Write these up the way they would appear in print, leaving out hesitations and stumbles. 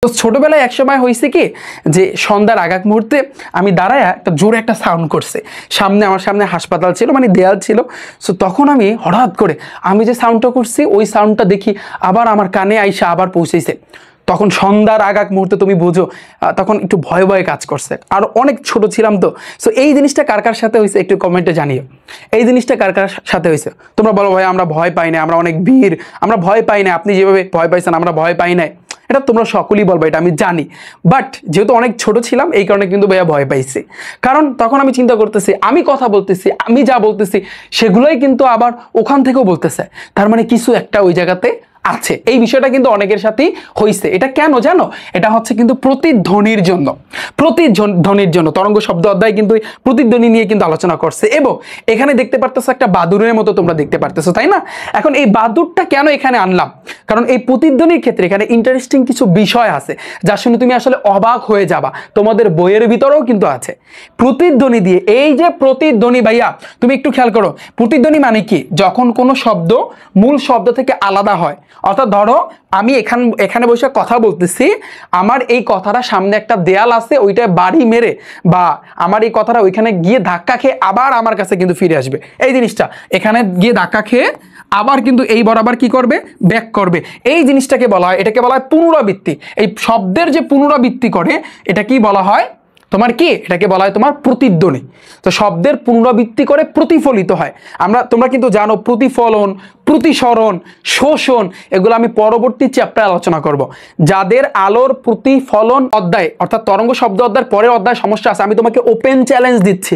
তো ছোটবেলায় এক সময় হয়েছে কি যে সন্ধ্যার আগ মুহূর্তে আমি দাঁড়ায় একটা জোরে একটা সাউন্ড করছে, আমার সামনে হাসপাতাল ছিল, মানে দেয়াল ছিল। সো তখন আমি হঠাৎ করে আমি যে সাউন্ডটা করছি ওই সাউন্ডটা দেখি আবার আমার কানে আইসা আবার পৌঁছেছে। তখন সন্ধ্যার আগ মুহূর্তে তুমি বুঝো তখন একটু ভয় ভয় কাজ করছে, আর অনেক ছোট ছিলাম তো। সো এই জিনিসটা কার কার সাথে হয়েছে একটু কমেন্টে জানিও। এই জিনিসটা কার কার সাথে হয়েছে তোমরা বলো, ভাই আমরা ভয় পাই না, আমরা অনেক বীর, আমরা ভয় পাই না, আপনি যেভাবে ভয় পাইছেন আমরা ভয় পাই না। এটা তোমরা সকলেই বলবো, এটা আমি জানি। বাট যেহেতু অনেক ছোট ছিলাম এই কারণে কিন্তু ভাইয়া ভয় পাইছি, কারণ তখন আমি চিন্তা করতেছি আমি কথা বলতেছি, আমি যা বলতেছি সেগুলোই কিন্তু আবার ওখান থেকেও বলতেছে, তার মানে কিছু একটা ওই জায়গাতে আছে। এই বিষয়টা কিন্তু অনেকের সাথেই হয়েছে। এটা কেন জানো? এটা হচ্ছে কিন্তু প্রতিধ্বনির জন্য। প্রতিধ্বনির জন্য তরঙ্গ শব্দ অধ্যায় কিন্তু প্রতিধ্বনি নিয়ে কিন্তু আলোচনা করছে, এবং এখানে দেখতে পারতেছো একটা বাদুরের মতো তোমরা দেখতে পারতেছো, তাই না? এখন এই বাদুরটা কেন এখানে আনলাম? কারণ এই প্রতিধ্বনির ক্ষেত্রে এখানে ইন্টারেস্টিং কিছু বিষয় আছে যা শুনে তুমি আসলে অবাক হয়ে যাবা। তোমাদের বইয়ের ভিতরেও কিন্তু আছে প্রতিধ্বনি দিয়ে। এই যে প্রতিধ্বনি ভাইয়া, তুমি একটু খেয়াল করো, প্রতিধ্বনি মানে কি? যখন কোনো শব্দ মূল শব্দ থেকে আলাদা হয়। অর্থাৎ ধরো আমি এখানে বসে কথা বলতেছি, আমার এই কথাটা সামনে একটা দেয়াল আছে ওইটায় বাড়ি মেরে, বা আমার এই কথাটা ওইখানে গিয়ে ধাক্কা খেয়ে আবার আমার কাছে কিন্তু ফিরে আসবে। এই জিনিসটা এখানে গিয়ে ধাক্কা খেয়ে আবার কিন্তু এই বরাবর কি করবে? ব্যাক করবে। এই জিনিসটাকে বলা হয়, এটাকে বলা হয় পুনরাবৃত্তি। এই শব্দের যে পুনরাবৃত্তি করে এটা কি বলা হয়? তোমার কি এটাকে বলা হয় তোমার প্রতিধ্বনি। তো শব্দের পুনরাবৃত্তি করে প্রতিফলিত হয়। তোমরা কিন্তু জানো প্রতিফলন, প্রতিসরণ, শোষণ, এগুলো আমি পরবর্তী চ্যাপ্টারে আলোচনা করব। যাদের আলোর প্রতিফলন অধ্যায় অর্থাৎ তরঙ্গ শব্দ অধ্যায়ের পরের অধ্যায় সমস্যা আছে, আমি তোমাকে ওপেন চ্যালেঞ্জ দিচ্ছি।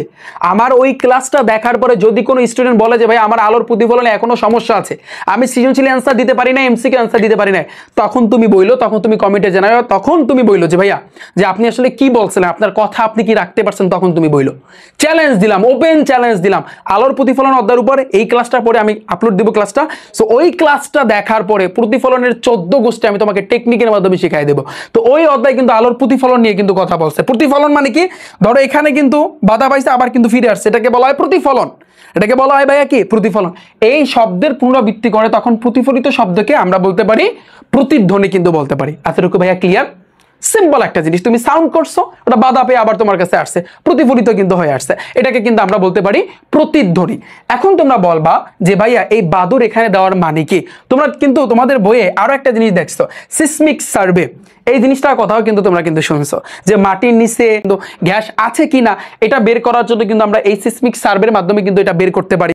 আমার ওই ক্লাসটা দেখার পরে যদি কোনো স্টুডেন্ট বলে যে ভাই আমার আলোর প্রতিফলনে এখনো সমস্যা আছে, আমি সৃজনশীল অ্যান্সার দিতে পারি না, এমসিকিউ অ্যান্সার দিতে পারি না, তখন তুমি বইলো, তখন তুমি কমেন্টে জানাও, তখন তুমি বইলো যে ভাইয়া যে আপনি আসলে কি বলছিলেন, আপনার কথা আপনি কি রাখতে পারছেন, তখন তুমি বইলো। চ্যালেঞ্জ দিলাম, ওপেন চ্যালেঞ্জ দিলাম। আলোর প্রতিফলন অধ্যায়ের উপরে এই ক্লাসটা পরে আমি আপলোড দিব ক্লাসটা। সো ওই ক্লাসটা দেখার পরে প্রতিফলনের 14 গোষ্ঠী আমি তোমাকে টেকনিকের মাধ্যমে শিখাই দেবো। তো ওই অধ্যায় কিন্তু আলোর প্রতিফলন নিয়ে কিন্তু কথা বলছে। প্রতিফলন মানে কি? ধরো এখানে কিন্তু বাধা পাইছে আবার কিন্তু ফিরে আসছে, এটাকে বলা হয় প্রতিফলন। এটাকে বলা হয় ভাইয়া কি? প্রতিফলন। এই শব্দের পুনরাবৃত্তি করে তখন প্রতিফলিত শব্দকে আমরা বলতে পারি প্রতিধ্বনি কিন্তু বলতে পারি। এতটুকু ভাইয়া ক্লিয়ার? সিম্পল একটা জিনিস, তুমি সাউন্ড করছো, ওটা বাধা পেয়ে আবার তোমার কাছে আসছে, প্রতিফলিত কিন্তু হয়ে আসছে, এটাকে কিন্তু আমরা বলতে পারি প্রতিধ্বনি। এখন তোমরা বলবা যে ভাইয়া এই বাদুর এখানে দেওয়ার মানে কি? তোমরা কিন্তু তোমাদের বইয়ে আরো একটা জিনিস দেখছো, সিসমিক সার্ভে। এই জিনিসটার কথাও কিন্তু তোমরা কিন্তু শুনছো যে মাটির নিচে কিন্তু গ্যাস আছে কিনা এটা বের করার জন্য কিন্তু আমরা এই সিসমিক সার্ভের মাধ্যমে কিন্তু এটা বের করতে পারি।